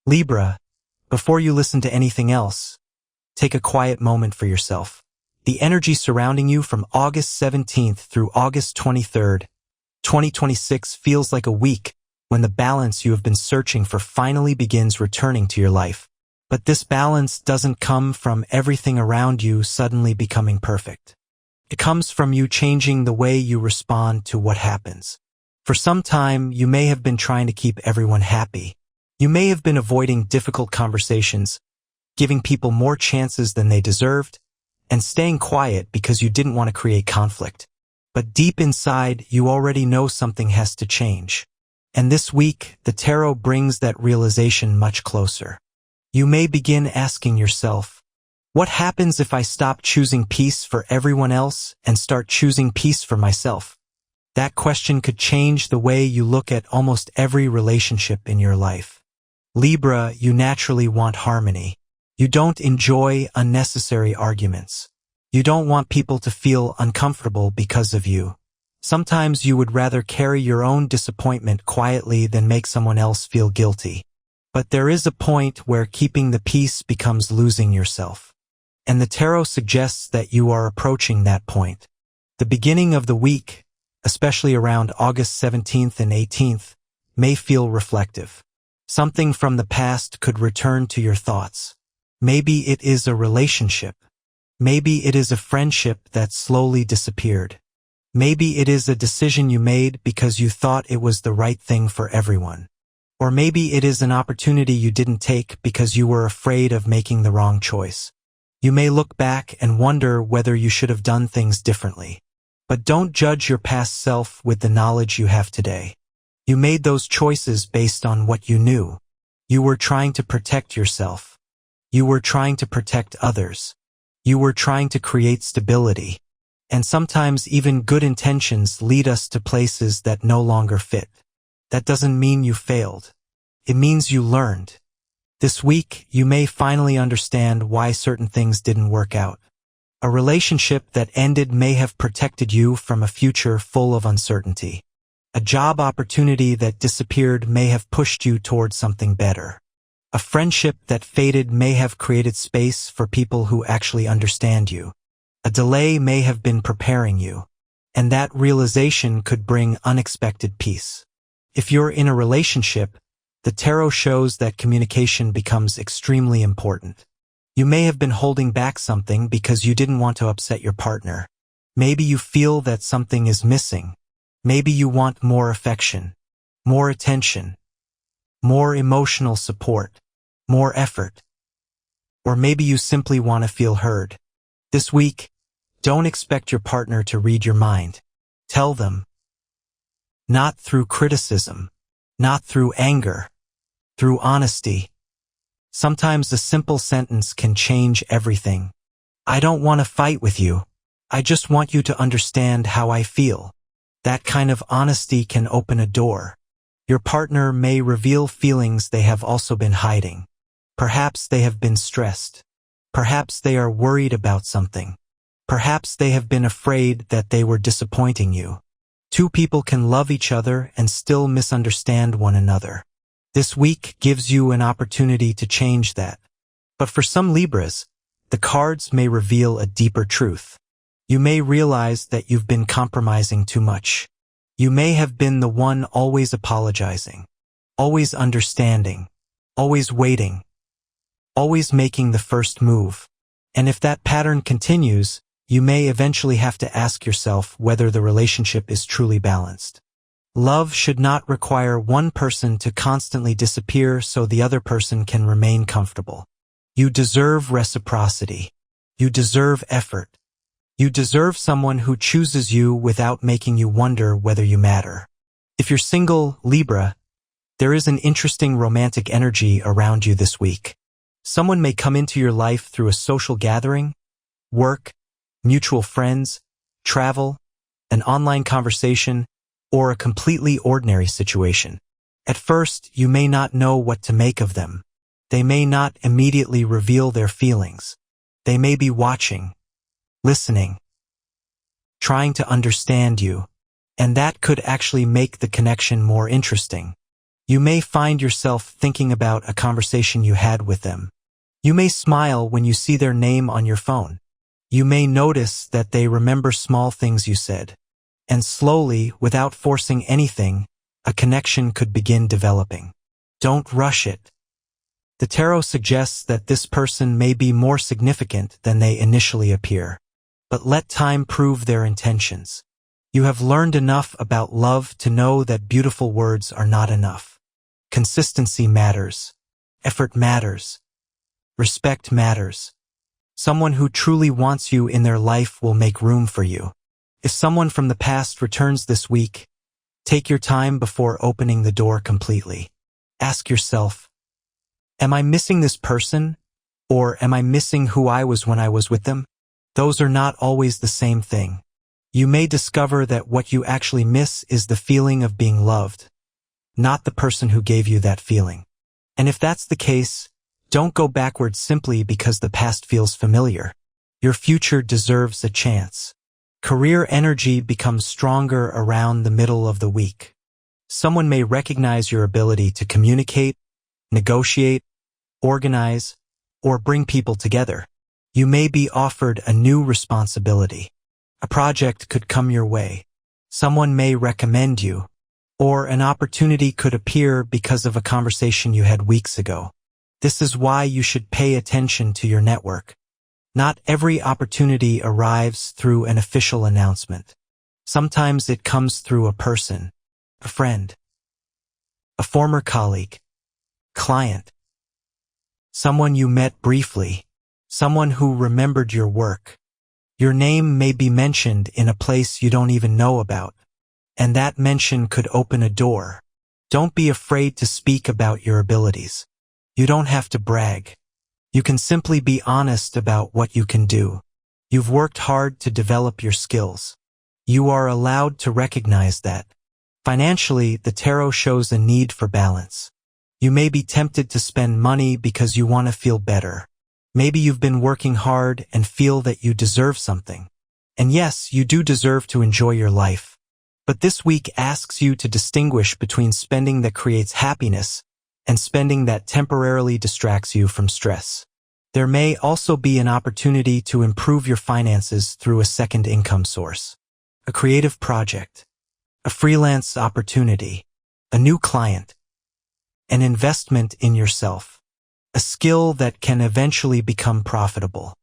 Libra, before you listen to anything else, take a quiet moment for yourself. The energy surrounding you from August 17th through August 23rd, 2026 feels like a week when the balance you have been searching for finally begins returning to your life. But this balance doesn't come from everything around you suddenly becoming perfect. It comes from you changing the way you respond to what happens. For some time, you may have been trying to keep everyone happy. You may have been avoiding difficult conversations, giving people more chances than they deserved, and staying quiet because you didn't want to create conflict. But deep inside, you already know something has to change. And this week, the tarot brings that realization much closer. You may begin asking yourself, what happens if I stop choosing peace for everyone else and start choosing peace for myself? That question could change the way you look at almost every relationship in your life. Libra, you naturally want harmony. You don't enjoy unnecessary arguments. You don't want people to feel uncomfortable because of you. Sometimes you would rather carry your own disappointment quietly than make someone else feel guilty. But there is a point where keeping the peace becomes losing yourself. And the tarot suggests that you are approaching that point. The beginning of the week, especially around August 17th and 18th, may feel reflective. Something from the past could return to your thoughts. Maybe it is a relationship. Maybe it is a friendship that slowly disappeared. Maybe it is a decision you made because you thought it was the right thing for everyone. Or maybe it is an opportunity you didn't take because you were afraid of making the wrong choice. You may look back and wonder whether you should have done things differently. But don't judge your past self with the knowledge you have today. You made those choices based on what you knew. You were trying to protect yourself. You were trying to protect others. You were trying to create stability. And sometimes even good intentions lead us to places that no longer fit. That doesn't mean you failed. It means you learned. This week, you may finally understand why certain things didn't work out. A relationship that ended may have protected you from a future full of uncertainty. A job opportunity that disappeared may have pushed you towards something better. A friendship that faded may have created space for people who actually understand you. A delay may have been preparing you. And that realization could bring unexpected peace. If you're in a relationship, the tarot shows that communication becomes extremely important. You may have been holding back something because you didn't want to upset your partner. Maybe you feel that something is missing. Maybe you want more affection, more attention, more emotional support, more effort. Or maybe you simply want to feel heard. This week, don't expect your partner to read your mind. Tell them. Not through criticism, not through anger, through honesty. Sometimes a simple sentence can change everything. I don't want to fight with you. I just want you to understand how I feel. That kind of honesty can open a door. Your partner may reveal feelings they have also been hiding. Perhaps they have been stressed. Perhaps they are worried about something. Perhaps they have been afraid that they were disappointing you. Two people can love each other and still misunderstand one another. This week gives you an opportunity to change that. But for some Libras, the cards may reveal a deeper truth. You may realize that you've been compromising too much. You may have been the one always apologizing, always understanding, always waiting, always making the first move. And if that pattern continues, you may eventually have to ask yourself whether the relationship is truly balanced. Love should not require one person to constantly disappear so the other person can remain comfortable. You deserve reciprocity. You deserve effort. You deserve someone who chooses you without making you wonder whether you matter. If you're single, Libra, there is an interesting romantic energy around you this week. Someone may come into your life through a social gathering, work, mutual friends, travel, an online conversation, or a completely ordinary situation. At first, you may not know what to make of them. They may not immediately reveal their feelings. They may be watching, listening, trying to understand you, and that could actually make the connection more interesting. You may find yourself thinking about a conversation you had with them. You may smile when you see their name on your phone. You may notice that they remember small things you said. And slowly, without forcing anything, a connection could begin developing. Don't rush it. The tarot suggests that this person may be more significant than they initially appear. But let time prove their intentions. You have learned enough about love to know that beautiful words are not enough. Consistency matters. Effort matters. Respect matters. Someone who truly wants you in their life will make room for you. If someone from the past returns this week, take your time before opening the door completely. Ask yourself, am I missing this person? Or am I missing who I was when I was with them? Those are not always the same thing. You may discover that what you actually miss is the feeling of being loved, not the person who gave you that feeling. And if that's the case, don't go backwards simply because the past feels familiar. Your future deserves a chance. Career energy becomes stronger around the middle of the week. Someone may recognize your ability to communicate, negotiate, organize, or bring people together. You may be offered a new responsibility. A project could come your way. Someone may recommend you, or an opportunity could appear because of a conversation you had weeks ago. This is why you should pay attention to your network. Not every opportunity arrives through an official announcement. Sometimes it comes through a person, a friend, a former colleague, client, someone you met briefly, someone who remembered your work. Your name may be mentioned in a place you don't even know about, and that mention could open a door. Don't be afraid to speak about your abilities. You don't have to brag. You can simply be honest about what you can do. You've worked hard to develop your skills. You are allowed to recognize that. Financially, the tarot shows a need for balance. You may be tempted to spend money because you want to feel better. Maybe you've been working hard and feel that you deserve something. And yes, you do deserve to enjoy your life. But this week asks you to distinguish between spending that creates happiness and spending that temporarily distracts you from stress. There may also be an opportunity to improve your finances through a second income source, a creative project, a freelance opportunity, a new client, an investment in yourself. A skill that can eventually become profitable.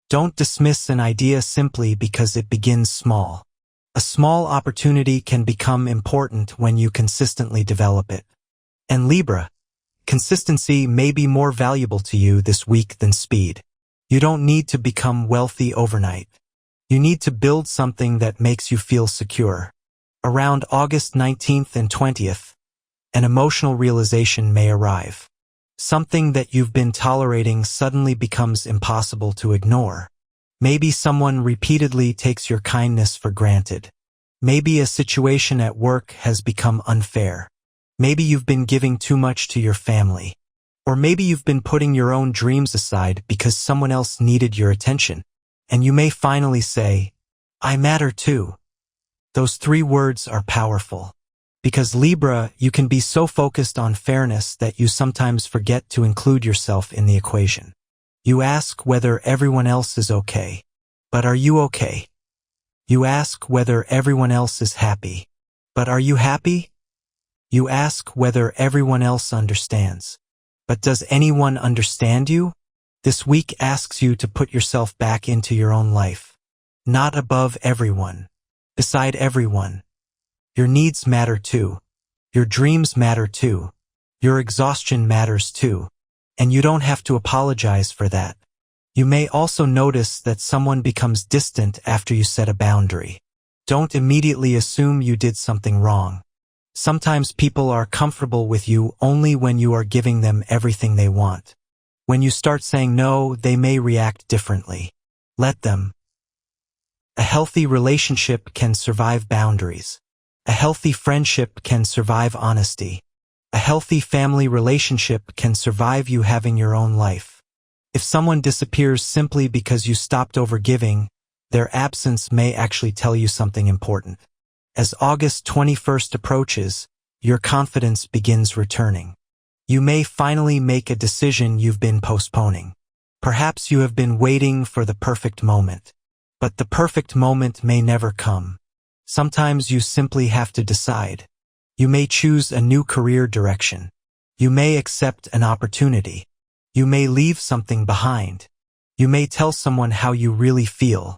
Don't dismiss an idea simply because it begins small. A small opportunity can become important when you consistently develop it. And Libra, consistency may be more valuable to you this week than speed. You don't need to become wealthy overnight. You need to build something that makes you feel secure. Around August 19th and 20th, an emotional realization may arrive. Something that you've been tolerating suddenly becomes impossible to ignore. Maybe someone repeatedly takes your kindness for granted. Maybe a situation at work has become unfair. Maybe you've been giving too much to your family. Or maybe you've been putting your own dreams aside because someone else needed your attention. And you may finally say, I matter too. Those 3 words are powerful. Because Libra, you can be so focused on fairness that you sometimes forget to include yourself in the equation. You ask whether everyone else is okay. But are you okay? You ask whether everyone else is happy. But are you happy? You ask whether everyone else understands. But does anyone understand you? This week asks you to put yourself back into your own life. Not above everyone. Beside everyone. Your needs matter too. Your dreams matter too. Your exhaustion matters too. And you don't have to apologize for that. You may also notice that someone becomes distant after you set a boundary. Don't immediately assume you did something wrong. Sometimes people are comfortable with you only when you are giving them everything they want. When you start saying no, they may react differently. Let them. A healthy relationship can survive boundaries. A healthy friendship can survive honesty. A healthy family relationship can survive you having your own life. If someone disappears simply because you stopped overgiving, their absence may actually tell you something important. As August 21st approaches, your confidence begins returning. You may finally make a decision you've been postponing. Perhaps you have been waiting for the perfect moment. But the perfect moment may never come. Sometimes you simply have to decide. You may choose a new career direction. You may accept an opportunity. You may leave something behind. You may tell someone how you really feel.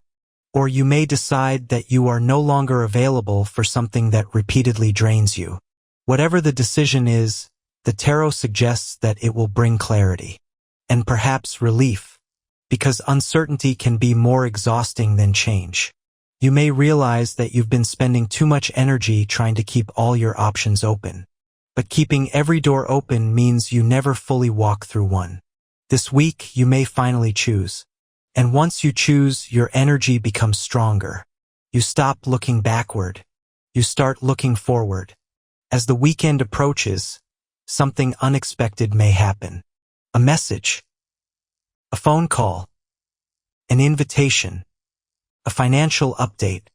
Or you may decide that you are no longer available for something that repeatedly drains you. Whatever the decision is, the tarot suggests that it will bring clarity. And perhaps relief. Because uncertainty can be more exhausting than change. You may realize that you've been spending too much energy trying to keep all your options open. But keeping every door open means you never fully walk through one. This week, you may finally choose. And once you choose, your energy becomes stronger. You stop looking backward. You start looking forward. As the weekend approaches, something unexpected may happen. A message. A phone call. An invitation. A financial update.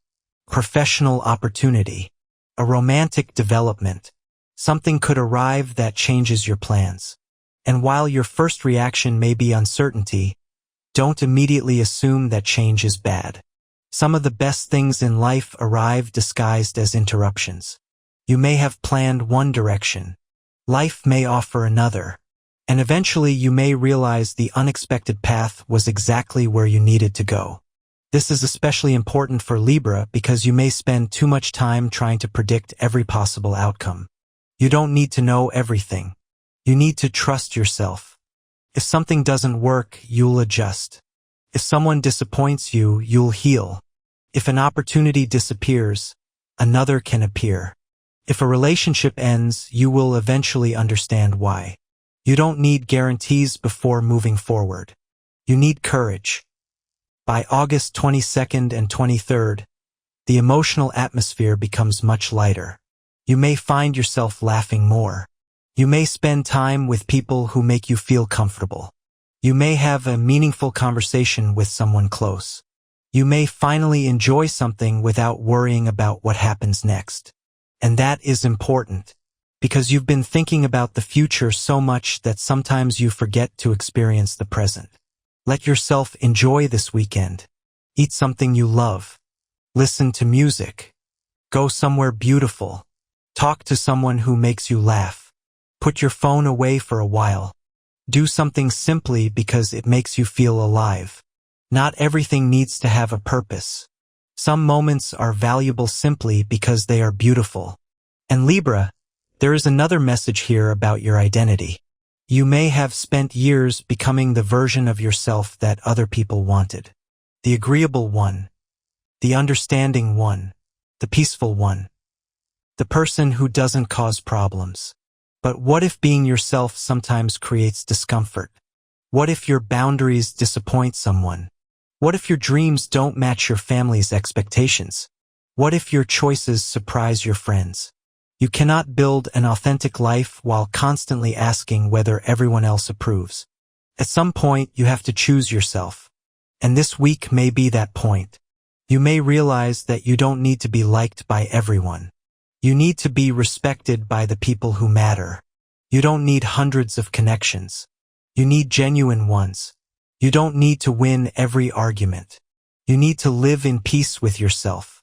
Professional opportunity. A romantic development. Something could arrive that changes your plans. And while your first reaction may be uncertainty, don't immediately assume that change is bad. Some of the best things in life arrive disguised as interruptions. You may have planned one direction. Life may offer another. And eventually you may realize the unexpected path was exactly where you needed to go. This is especially important for Libra because you may spend too much time trying to predict every possible outcome. You don't need to know everything. You need to trust yourself. If something doesn't work, you'll adjust. If someone disappoints you, you'll heal. If an opportunity disappears, another can appear. If a relationship ends, you will eventually understand why. You don't need guarantees before moving forward. You need courage. By August 22nd and 23rd, the emotional atmosphere becomes much lighter. You may find yourself laughing more. You may spend time with people who make you feel comfortable. You may have a meaningful conversation with someone close. You may finally enjoy something without worrying about what happens next. And that is important, because you've been thinking about the future so much that sometimes you forget to experience the present. Let yourself enjoy this weekend. Eat something you love. Listen to music. Go somewhere beautiful. Talk to someone who makes you laugh. Put your phone away for a while. Do something simply because it makes you feel alive. Not everything needs to have a purpose. Some moments are valuable simply because they are beautiful. And Libra, there is another message here about your identity. You may have spent years becoming the version of yourself that other people wanted. The agreeable one. The understanding one. The peaceful one. The person who doesn't cause problems. But what if being yourself sometimes creates discomfort? What if your boundaries disappoint someone? What if your dreams don't match your family's expectations? What if your choices surprise your friends? You cannot build an authentic life while constantly asking whether everyone else approves. At some point, you have to choose yourself. And this week may be that point. You may realize that you don't need to be liked by everyone. You need to be respected by the people who matter. You don't need hundreds of connections. You need genuine ones. You don't need to win every argument. You need to live in peace with yourself.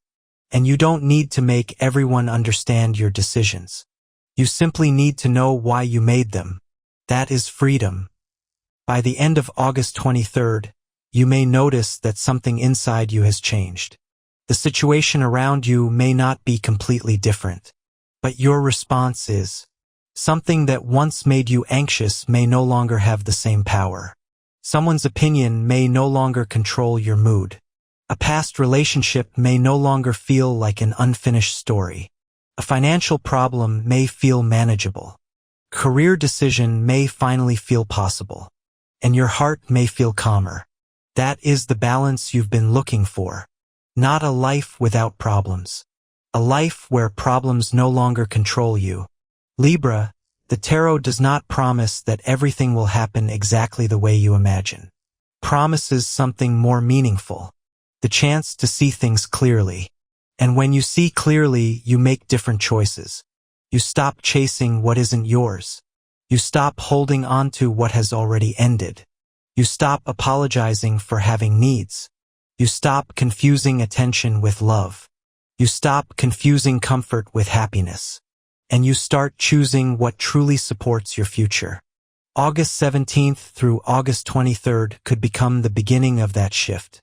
And you don't need to make everyone understand your decisions. You simply need to know why you made them. That is freedom. By the end of August 23rd, you may notice that something inside you has changed. The situation around you may not be completely different, but your response is. Something that once made you anxious may no longer have the same power. Someone's opinion may no longer control your mood. A past relationship may no longer feel like an unfinished story. A financial problem may feel manageable. Career decision may finally feel possible. And your heart may feel calmer. That is the balance you've been looking for. Not a life without problems. A life where problems no longer control you. Libra, the tarot does not promise that everything will happen exactly the way you imagine. Promises something more meaningful. The chance to see things clearly. And when you see clearly, you make different choices. You stop chasing what isn't yours. You stop holding on to what has already ended. You stop apologizing for having needs. You stop confusing attention with love. You stop confusing comfort with happiness. And you start choosing what truly supports your future. August 17th through August 23rd could become the beginning of that shift.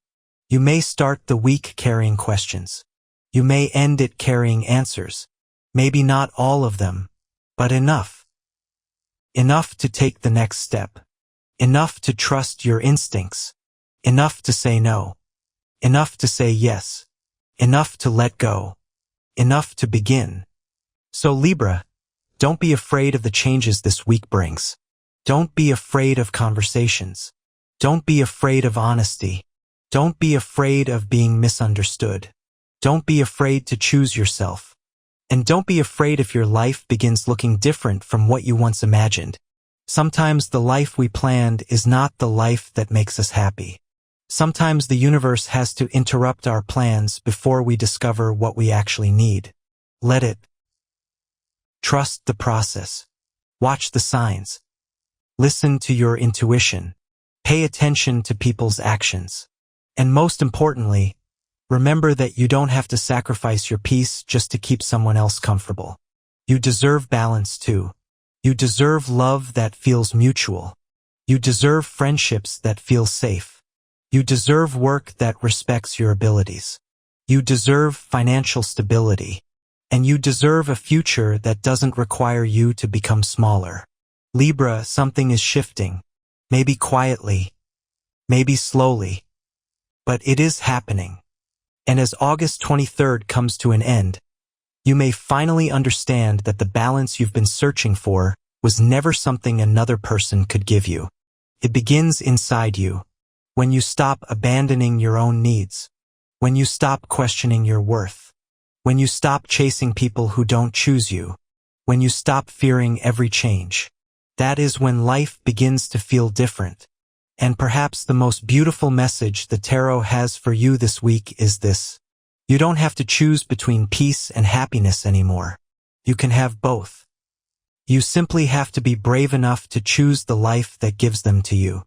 You may start the week carrying questions. You may end it carrying answers. Maybe not all of them, but enough. Enough to take the next step. Enough to trust your instincts. Enough to say no. Enough to say yes. Enough to let go. Enough to begin. So Libra, don't be afraid of the changes this week brings. Don't be afraid of conversations. Don't be afraid of honesty. Don't be afraid of being misunderstood. Don't be afraid to choose yourself. And don't be afraid if your life begins looking different from what you once imagined. Sometimes the life we planned is not the life that makes us happy. Sometimes the universe has to interrupt our plans before we discover what we actually need. Let it. Trust the process. Watch the signs. Listen to your intuition. Pay attention to people's actions. And most importantly, remember that you don't have to sacrifice your peace just to keep someone else comfortable. You deserve balance too. You deserve love that feels mutual. You deserve friendships that feel safe. You deserve work that respects your abilities. You deserve financial stability. And you deserve a future that doesn't require you to become smaller. Libra, something is shifting. Maybe quietly. Maybe slowly. But it is happening. And as August 23rd comes to an end, you may finally understand that the balance you've been searching for was never something another person could give you. It begins inside you. When you stop abandoning your own needs. When you stop questioning your worth. When you stop chasing people who don't choose you. When you stop fearing every change. That is when life begins to feel different. And perhaps the most beautiful message the tarot has for you this week is this. You don't have to choose between peace and happiness anymore. You can have both. You simply have to be brave enough to choose the life that gives them to you.